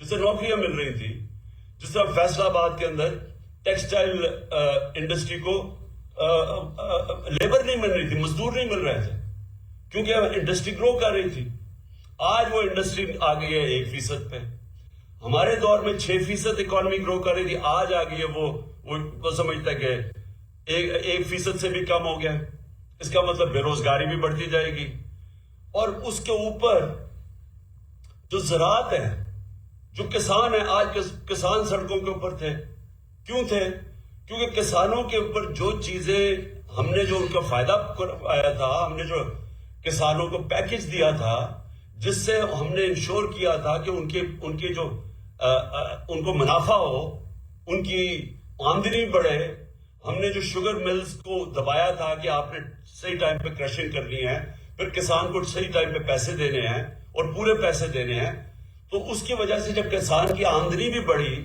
जिससे नौकरियां मिल रही थी, जिस तरह फैसलाबाद के अंदर टेक्सटाइल इंडस्ट्री को लेबर नहीं मिल रही थी, मजदूर नहीं मिल रहे थे, क्योंकि इंडस्ट्री ग्रो कर रही थी। आज वो इंडस्ट्री आ गई है 1% पे। हमारे दौर में 6% इकोनॉमी ग्रो कर रही थी, आज आ गई है वो समझता है कि 1% से भी कम हो गया। इसका मतलब बेरोजगारी भी बढ़ती जाएगी। और उसके ऊपर जो ज़राअत है, जो किसान है, आज किसान सड़कों के ऊपर थे। क्यों थे? क्योंकि किसानों के ऊपर जो चीजें हमने जो उनका फायदा आया था, हमने जो किसानों को पैकेज दिया था, जिससे हमने इंश्योर किया था कि उनके जो उनको मुनाफा हो, उनकी आमदनी बढ़े। हमने जो शुगर मिल्स को दबाया था कि आपने सही टाइम पे क्रशिंग करनी है, फिर किसान को सही टाइम पे पैसे देने हैं और पूरे पैसे देने हैं, तो उसकी वजह से जब किसान की आमदनी भी बढ़ी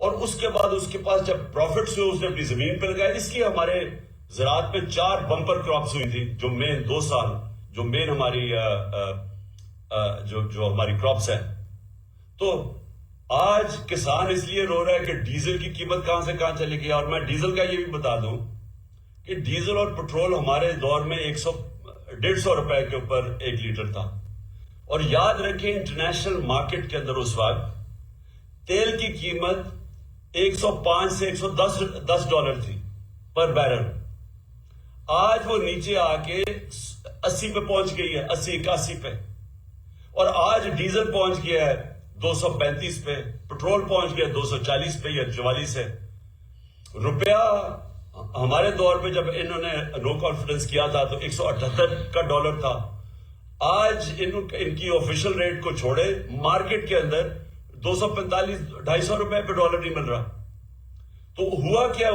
और उसके बाद उसके पास जब प्रॉफिट्स हुए, उसने अपनी जमीन पे लगाया। इसलिए हमारे ज़राअत में 4 बम्पर क्रॉप्स हुई थी, जो मेन 2 साल जो मेन हमारी जो हमारी क्रॉप्स है। तो आज किसान इसलिए रो रहा है कि डीजल की कीमत कहां से कहां चली गई। और मैं डीजल का ये भी बता दूं कि डीजल और पेट्रोल हमारे दौर में 150 रुपए के ऊपर 1 लीटर था। और याद रखें, इंटरनेशनल मार्केट के अंदर उस वक्त तेल की कीमत 105 से 110 डॉलर थी पर बैरल। आज वो नीचे आके 80 पे पहुंच गई है, 80-81 पे। और आज डीजल पहुंच गया है 235 पे, पेट्रोल पहुंच गया 240 पे या 44 है। रुपया हमारे दौर पे जब इन्होंने नो कॉन्फिडेंस किया था तो 178 का डॉलर था। आज इनकी ऑफिशियल रेट को छोड़े, मार्केट के अंदर 245-250 रुपए पे डॉलर नहीं मिल रहा। तो हुआ क्या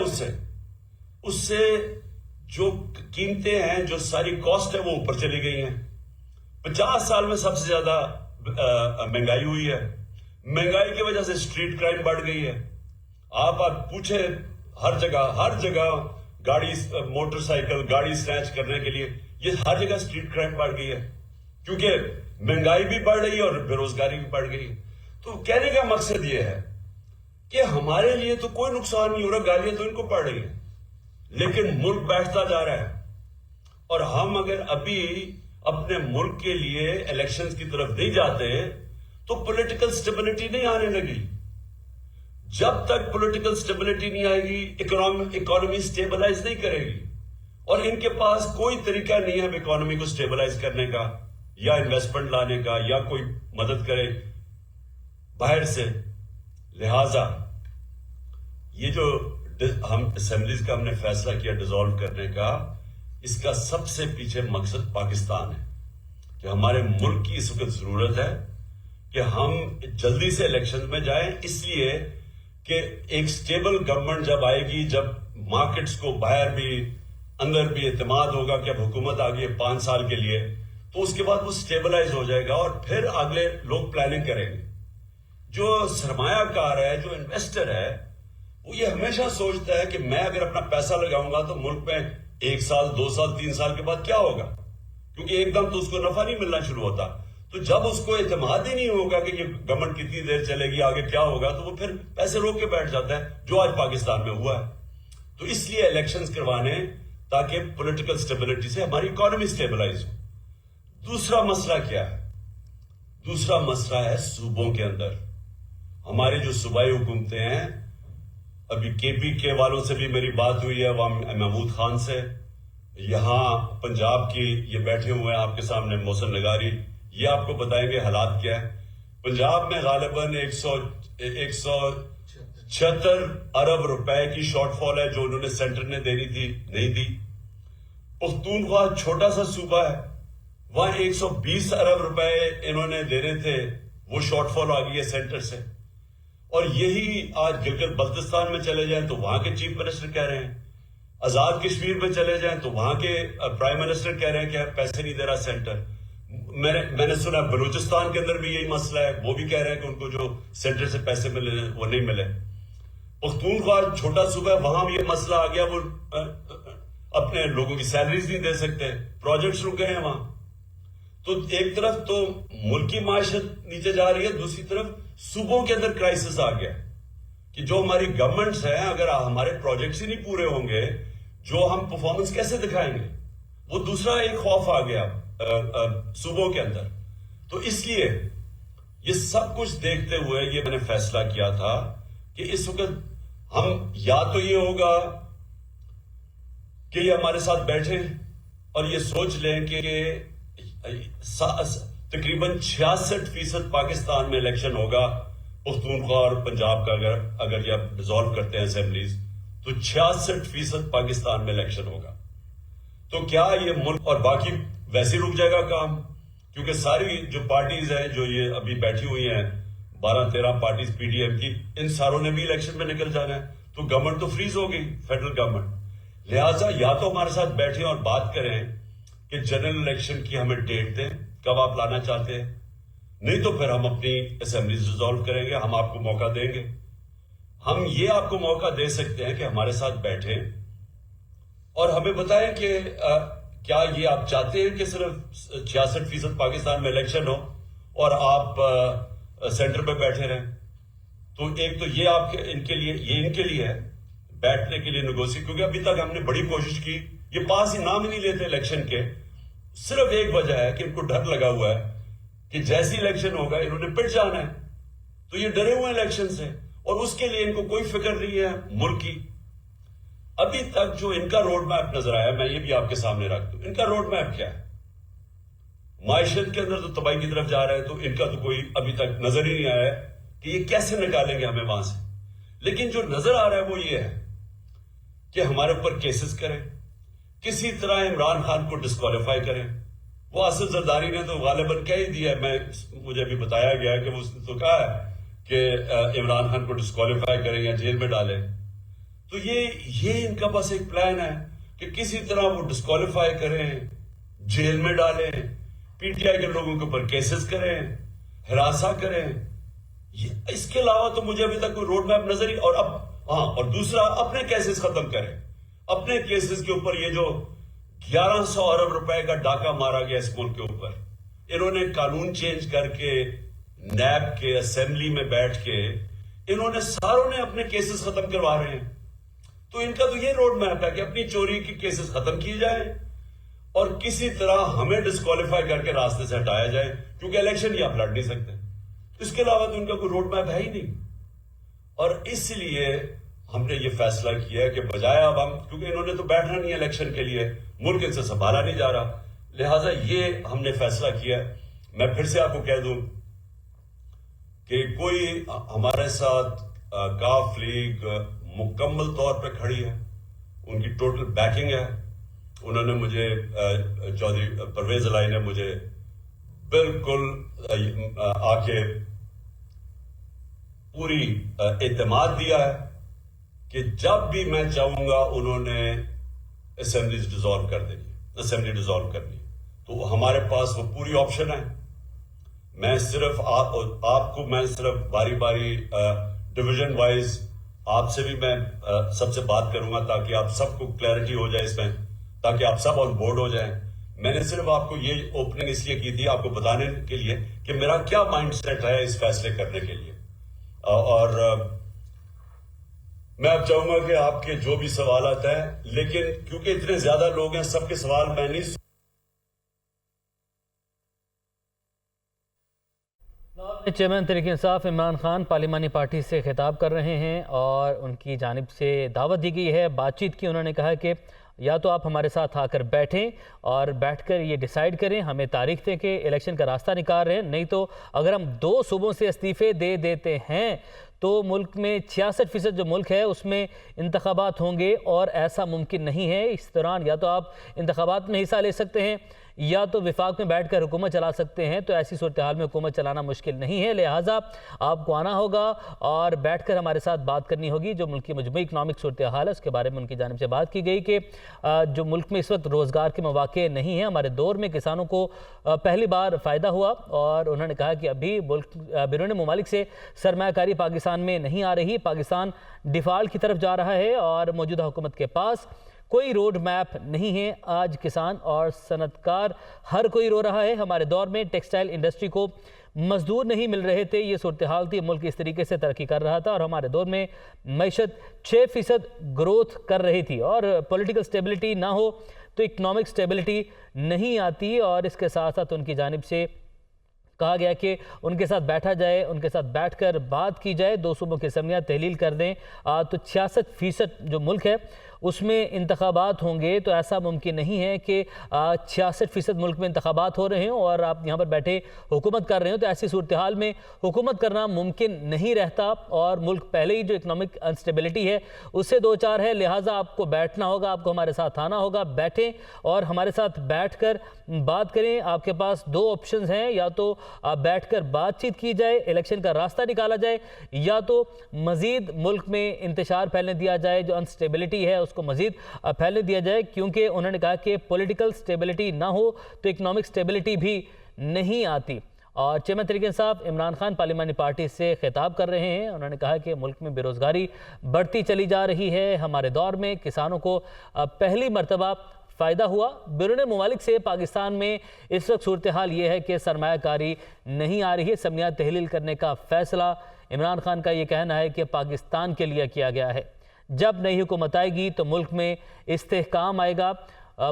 उससे जो कीमतें हैं, जो सारी कॉस्ट है, वो ऊपर चली गई हैं। 50 साल में सबसे ज्यादा महंगाई हुई है। महंगाई की वजह से स्ट्रीट क्राइम बढ़ गई है। आप पूछे, हर जगह गाड़ी, मोटरसाइकिल, गाड़ी स्नैच करने के लिए ये हर जगह स्ट्रीट क्राइम बढ़ गई है, क्योंकि महंगाई भी बढ़ रही है और बेरोजगारी भी बढ़ गई है। तो कहने का मकसद ये है कि हमारे लिए तो कोई नुकसान नहीं हो रहा, गालियां तो इनको पड़ रही है, लेकिन मुल्क बैठता जा रहा है। और हम अगर अभी अपने मुल्क के लिए इलेक्शंस की तरफ नहीं जाते तो पॉलिटिकल स्टेबिलिटी नहीं आने लगी। जब तक पॉलिटिकल स्टेबिलिटी नहीं आएगी, इकोनॉमी स्टेबलाइज नहीं करेगी। और इनके पास कोई तरीका नहीं है इकोनॉमी को स्टेबलाइज करने का, या इन्वेस्टमेंट लाने का, या कोई मदद करे बाहर से। लिहाजा ये जो हम असेंबलीज का हमने फैसला किया डिसॉल्व करने का, इसका सबसे पीछे मकसद पाकिस्तान है कि हमारे मुल्क की इस वक्त जरूरत है कि हम जल्दी से इलेक्शन में जाएं, इसलिए कि एक स्टेबल गवर्नमेंट जब आएगी, जब मार्केट्स को बाहर भी अंदर भी एतमाद होगा कि अब हुकूमत आ गई है 5 साल के लिए, तो उसके बाद वो स्टेबलाइज हो जाएगा और फिर अगले लोग प्लानिंग करेंगे। जो सरमायाकार है, जो इन्वेस्टर है, वो ये हमेशा सोचता है कि मैं अगर अपना पैसा लगाऊंगा तो मुल्क में 1 साल, 2 साल, 3 साल के बाद क्या होगा, क्योंकि एकदम तो उसको नफा नहीं मिलना शुरू होता। तो जब उसको एतमाद ही नहीं होगा कि ये गवर्नमेंट कितनी देर चलेगी, आगे क्या होगा, तो वो फिर पैसे रोक के बैठ जाता है, जो आज पाकिस्तान में हुआ है। तो इसलिए इलेक्शंस करवाने ताकि पॉलिटिकल स्टेबिलिटी से हमारी इकोनॉमी स्टेबलाइज हो। दूसरा मसला क्या है? दूसरा मसला है सूबों के अंदर हमारी जो सूबाई हुकूमतें हैं। अभी KPK वालों से भी मेरी बात हुई है, वहां महमूद खान से। यहां पंजाब की ये बैठे हुए हैं आपके सामने, मोहसिन लगारी, ये आपको बताएंगे हालात क्या है। पंजाब में गालिबन 176 अरब रुपए की शॉर्टफॉल है जो उन्होंने सेंटर ने देनी थी, नहीं दी। पख्तूनख्वा छोटा सा सूबा है, वहां 120 अरब रुपए इन्होंने देने थे, वो शॉर्टफॉल आ गई है सेंटर से। और यही आज गिलगित बल्तिस्तान में चले जाएं तो वहां के चीफ मिनिस्टर कह रहे हैं, आजाद कश्मीर में चले जाएं तो वहां के प्राइम मिनिस्टर कह रहे हैं कि पैसे नहीं दे रहा सेंटर। मैंने सुना बलूचिस्तान के अंदर भी यही मसला है, वो भी कह रहे हैं कि उनको जो सेंटर से पैसे मिले वो नहीं मिले। पख्तूनख्वा छोटा सूबा है, वहां भी ये मसला आ गया, वो अपने लोगों की सैलरीज नहीं दे सकते, प्रोजेक्ट्स रुक गए हैं वहां। تو ایک طرف تو ملکی معیشت نیچے جا رہی ہے، دوسری طرف صوبوں کے اندر کرائسس آ گیا کہ جو ہماری گورنمنٹس ہیں، اگر ہمارے پروجیکٹس ہی نہیں پورے ہوں گے، جو ہم پرفارمنس کیسے دکھائیں گے؟ وہ دوسرا ایک خوف آ گیا صوبوں کے اندر. تو اس لیے یہ سب کچھ دیکھتے ہوئے یہ میں نے فیصلہ کیا تھا کہ اس وقت ہم یا تو یہ ہوگا کہ یہ ہمارے ساتھ بیٹھیں اور یہ سوچ لیں کہ تقریباً 66% پاکستان میں الیکشن ہوگا پختونخوا اور پنجاب کا. اگر یہ ڈیزالو کرتے ہیں اسمبلیز تو 66% پاکستان میں الیکشن ہوگا. تو کیا یہ ملک اور باقی ویسے رک جائے گا کام؟ کیونکہ ساری جو پارٹیز ہیں جو یہ ابھی بیٹھی ہوئی ہیں 12-13 پارٹیز پی ڈی ایم کی، ان ساروں نے بھی الیکشن میں نکل جانا ہے. تو گورنمنٹ تو فریز ہو گئی، فیڈرل گورنمنٹ. لہٰذا یا تو ہمارے ساتھ بیٹھیں اور بات کریں کہ جنرل الیکشن کی ہمیں ڈیٹ دیں کب آپ لانا چاہتے ہیں، نہیں تو پھر ہم اپنی اسمبلیز ڈیزالو کریں گے. ہم آپ کو موقع دیں گے. ہم یہ آپ کو موقع دے سکتے ہیں کہ ہمارے ساتھ بیٹھیں اور ہمیں بتائیں کہ کیا یہ آپ چاہتے ہیں کہ صرف 66% پاکستان میں الیکشن ہو اور آپ سینٹر پہ بیٹھے رہیں. تو ایک تو یہ آپ کے ان کے لیے ہے بیٹھنے کے لیے نیگوشیٹ، کیونکہ ابھی تک ہم نے بڑی کوشش کی، یہ پاس ہی نام ہی نہیں لیتے الیکشن کے. صرف ایک وجہ ہے کہ ان کو ڈر لگا ہوا ہے کہ جیسی الیکشن ہوگا انہوں نے پٹ جانا ہے. تو یہ ڈرے ہوئے الیکشن سے اور اس کے لیے ان کو کوئی فکر نہیں ہے ملک کی. ابھی تک جو ان کا روڈ میپ نظر آیا، میں یہ بھی آپ کے سامنے رکھ دوں. ان کا روڈ میپ کیا ہے؟ معیشت کے اندر تو تباہی کی طرف جا رہا ہے، تو ان کا تو کوئی ابھی تک نظر ہی نہیں آیا ہے کہ یہ کیسے نکالیں گے ہمیں وہاں سے. لیکن جو نظر آ رہا ہے وہ یہ ہے کہ ہمارے اوپر کیسز کریں، کسی طرح عمران خان کو ڈسکوالیفائی کریں. وہ آصف زرداری نے تو غالباً کہہ ہی دیا ہے، مجھے بھی بتایا گیا کہ اس نے تو کہا ہے کہ عمران خان کو ڈسکوالیفائی کریں یا جیل میں ڈالیں. تو یہ ان کا بس ایک پلان ہے کہ کسی طرح وہ ڈسکوالیفائی کریں، جیل میں ڈالیں، پی ٹی آئی کے لوگوں کے اوپر کیسز کریں، ہراساں کریں. اس کے علاوہ تو مجھے ابھی تک کوئی روڈ میپ نظر ہی. اور دوسرا اپنے کیسز ختم کریں. اپنے کیسز کے اوپر یہ جو 1100 ارب روپے کا ڈاکہ مارا گیا اس ملک کے اوپر، انہوں نے قانون چینج کر کے نیب کے اسمبلی میں بیٹھ کے انہوں نے ساروں نے اپنے کیسز ختم کروا رہے ہیں. تو ان کا تو یہ روڈ میپ ہے کہ اپنی چوری کی کیسز ختم کی جائیں اور کسی طرح ہمیں ڈسکوالیفائی کر کے راستے سے ہٹایا جائے، کیونکہ الیکشن ہی آپ لڑ نہیں سکتے. اس کے علاوہ تو ان کا کوئی روڈ میپ ہے ہی نہیں. اور اس لیے ہم نے یہ فیصلہ کیا ہے کہ بجائے اب ہم، کیونکہ انہوں نے تو بیٹھنا نہیں الیکشن کے لیے، ملک ان سے سنبھالا نہیں جا رہا، لہٰذا یہ ہم نے فیصلہ کیا. میں پھر سے آپ کو کہہ دوں کہ کوئی ہمارے ساتھ کاف لیگ مکمل طور پہ کھڑی ہے، ان کی ٹوٹل بیکنگ ہے. انہوں نے مجھے چودھری پرویز الہی نے مجھے بالکل آ کے پوری اعتماد دیا ہے کہ جب بھی میں چاہوں گا انہوں نے اسمبلیز ڈیزالو کر دینی، اسمبلی ڈیزالو کرنی. تو ہمارے پاس وہ پوری آپشن ہے. میں صرف آپ کو میں صرف باری باری ڈویژن وائز آپ سے بھی میں سب سے بات کروں گا تاکہ آپ سب کو کلیئرٹی ہو جائے اس میں، تاکہ آپ سب آن بورڈ ہو جائیں. میں نے صرف آپ کو یہ اوپننگ اس لیے کی تھی آپ کو بتانے کے لیے کہ میرا کیا مائنڈ سیٹ ہے اس فیصلے کرنے کے لیے. اور میں اب چاہوں گا کہ آپ کے جو بھی سوالات ہیں، لیکن کیونکہ اتنے زیادہ لوگ ہیں سب کے سوال میں نہیں. چیئرمین تحریک انصاف عمران خان پارلیمانی پارٹی سے خطاب کر رہے ہیں اور ان کی جانب سے دعوت دی گئی ہے بات چیت کی. انہوں نے کہا کہ یا تو آپ ہمارے ساتھ آ کر بیٹھیں اور بیٹھ کر یہ ڈیسائیڈ کریں، ہمیں تاریخ دیں کہ الیکشن کا راستہ نکال رہے ہیں، نہیں تو اگر ہم 2 صوبوں سے استعفے دے دیتے ہیں تو ملک میں 66% جو ملک ہے اس میں انتخابات ہوں گے اور ایسا ممکن نہیں ہے. اس دوران یا تو آپ انتخابات میں حصہ لے سکتے ہیں یا تو وفاق میں بیٹھ کر حکومت چلا سکتے ہیں. تو ایسی صورتحال میں حکومت چلانا مشکل نہیں ہے، لہٰذا آپ کو آنا ہوگا اور بیٹھ کر ہمارے ساتھ بات کرنی ہوگی. جو ملک کی مجموعی اکنامک صورتحال ہے اس کے بارے میں ان کی جانب سے بات کی گئی کہ جو ملک میں اس وقت روزگار کے مواقع نہیں ہیں، ہمارے دور میں کسانوں کو پہلی بار فائدہ ہوا. اور انہوں نے کہا کہ ابھی ملک بیرون ممالک سے سرمایہ کاری پاکستان میں نہیں آ رہی، پاکستان ڈیفالٹ کی طرف جا رہا ہے اور موجودہ حکومت کے پاس कोई रोड मैप नहीं है। आज किसान और सनतकार हर कोई रो रहा है। हमारे दौर में टेक्सटाइल इंडस्ट्री को मजदूर नहीं मिल रहे थे, ये सूरत हाल थी। मुल्क इस तरीके से तरक्की कर रहा था और हमारे दौर में मईशत 6% ग्रोथ कर रही थी। और पॉलिटिकल स्टेबिलिटी ना हो तो इकनॉमिक स्टेबिलिटी नहीं आती। और इसके साथ साथ उनकी जानिब से कहा गया कि उनके साथ बैठा जाए, उनके साथ बैठकर बात की जाए, दो सूबों की असम्बलियाँ तहलील कर दें तो 66% जो मुल्क है उसमें इंतखाबात होंगे। तो ऐसा मुमकिन नहीं है कि 66% मुल्क में इंतखाबात हो रहे हों और आप यहाँ पर बैठे हुकूमत कर रहे हो। तो ऐसी सूरत हाल में हुकूमत करना मुमकिन नहीं रहता और मुल्क पहले ही जो इकनॉमिक अनस्टेबिलिटी है उससे दो चार है। लिहाजा आपको बैठना होगा, आपको हमारे साथ आना होगा। बैठें और हमारे साथ बैठकर बात करें। आपके पास दो ऑप्शंस हैं, या तो बैठकर बातचीत की जाए, इलेक्शन का रास्ता निकाला जाए, या तो मज़ीद मुल्क में इंतशार फैलने दिया जाए, जो अनस्टेबिलिटी है उसको मज़ीद फैलने दिया जाए। क्योंकि उन्होंने कहा कि पॉलिटिकल स्टेबिलिटी ना हो तो इकनॉमिक स्टेबिलिटी भी नहीं आती। और चेयरमैन तहरीक इंसाफ इमरान खान पार्लिमानी पार्टी से खिताब कर रहे हैं। उन्होंने कहा कि मुल्क में बेरोज़गारी बढ़ती चली जा रही है। हमारे दौर में किसानों को पहली मरतबा फ़ायदा हुआ। बैरून ममालिक से पाकिस्तान में इस वक्त सूरत हाल ये है कि सरमायाकारी नहीं आ रही है। असम्बलियाँ तहलील करने का फ़ैसला इमरान खान का ये कहना है कि पाकिस्तान के लिए किया गया है। जब नई हुकूमत आएगी तो मुल्क में इस्तेहकाम आएगा।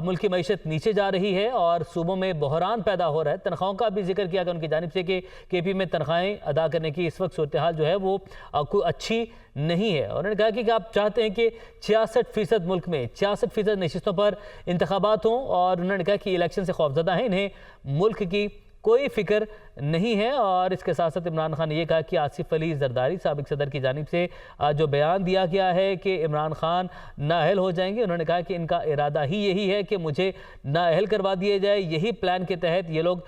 मुल्क की मईशत नीचे जा रही है और सूबों में बहरान पैदा हो रहा है। तनख्वाहों का भी जिक्र किया गया उनकी जानिब से कि KP में तनख्वाहें अदा करने की इस वक्त सूरत हाल जो है वो कोई अच्छी नहीं है। उन्होंने कहा कि आप चाहते हैं कि 66% मुल्क में 66% नशिस्तों पर इंतखाबात हों और उन्होंने कहा कि इलेक्शन से खौफजदा है, इन्हें मुल्क की कोई फ़िक्र नहीं है। और इसके साथ साथ इमरान खान ने यह कहा कि आसिफ अली जरदारी साबिक सदर की जानिब से जो बयान दिया गया है कि इमरान खान नाअहल हो जाएंगे, उन्होंने कहा कि इनका इरादा ही यही है कि मुझे नाअहल करवा दिए जाए। यही प्लान के तहत ये लोग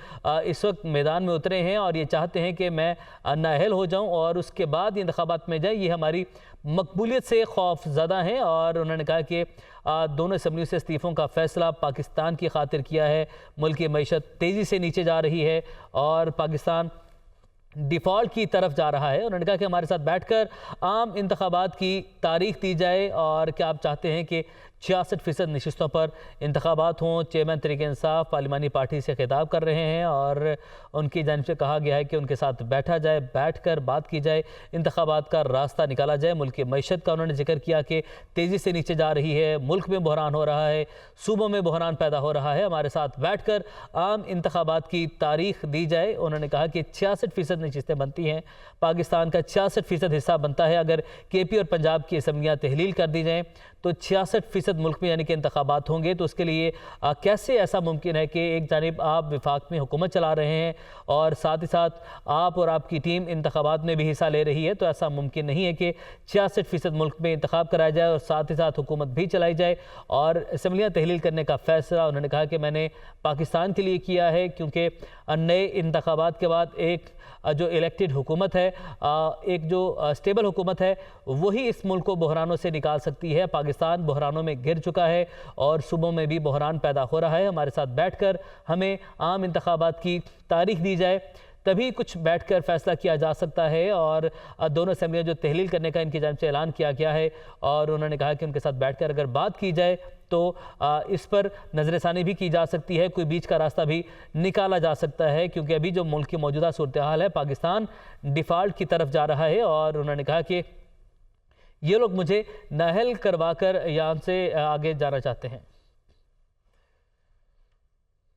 इस वक्त मैदान में उतरे हैं और ये चाहते हैं कि मैं नाअहल हो जाऊँ और उसके बाद इंतखाबात में जाए। ये हमारी मकबूलियत से खौफज़दा हैं। और उन्होंने कहा कि दोनों असम्बलियों से इस्तीफ़ों का फ़ैसला पाकिस्तान की खातिर किया है। मुल्क की मईशत तेज़ी से नीचे जा रही है और पाकिस्तान डिफ़ॉल्ट की तरफ जा रहा है। उन्होंने कहा कि हमारे साथ बैठकर आम इंतखाबात की तारीख दी जाए और क्या आप चाहते हैं कि 66% नशिस्तों पर इंतखाबात हों। चेयरमैन तहरीक इंसाफ पार्लिमानी पार्टी से खिताब कर रहे हैं और उनकी जानिब से कहा गया है कि उनके साथ बैठा जाए, बैठकर बात की जाए, इंतखाबात का रास्ता निकाला जाए। मुल्क की मईशत का उन्होंने जिक्र किया कि तेज़ी से नीचे जा रही है, मुल्क में बहरान हो रहा है, सूबों में बहरान पैदा हो रहा है। हमारे साथ बैठकर आम इंतखाबात की तारीख दी जाए। उन्होंने कहा कि 66% नशिस्तें बनती हैं, पाकिस्तान का 66% हिस्सा बनता है। अगर KP और पंजाब की असम्बलियाँ तहलील कर दी जाएँ तो 66% मुल्क में यानी कि इंतखाबात होंगे। तो उसके लिए कैसे ऐसा मुमकिन है कि एक जानिब आप विफाक में हुकूमत चला रहे हैं और साथ ही साथ आप और आपकी टीम इंतखाबात में भी हिस्सा ले रही है। तो ऐसा मुमकिन नहीं है कि 66% मुल्क में इंतखाब कराया जाए और साथ ही साथ हुकूमत भी चलाई जाए। और असम्बलियाँ तहलील करने का फ़ैसला उन्होंने कहा कि मैंने पाकिस्तान के लिए किया है, क्योंकि नए इंतखाबात के बाद एक जो इलेक्टेड हुकूमत है, एक जो स्टेबल हुकूमत है, वही इस मुल्क को बहरानों से निकाल सकती है। पाकिस्तान बहरानों में घिर चुका है और सूबों में भी बहरान पैदा हो रहा है। हमारे साथ बैठकर हमें आम इंतखाबात की तारीख दी जाए, तभी कुछ बैठकर फैसला किया जा सकता है। और दोनों असम्बलियाँ जो तहलील करने का इनकी जानिब से ऐलान किया गया है और उन्होंने कहा कि उनके साथ बैठकर अगर बात की जाए तो इस पर नज़रसानी भी की जा सकती है, कोई बीच का रास्ता भी निकाला जा सकता है। क्योंकि अभी जो मुल्क की मौजूदा सूरत हाल है, पाकिस्तान डिफ़ॉल्ट की तरफ जा रहा है और उन्होंने कहा कि ये लोग मुझे नाअहल करवा कर यहाँ से आगे जाना चाहते हैं।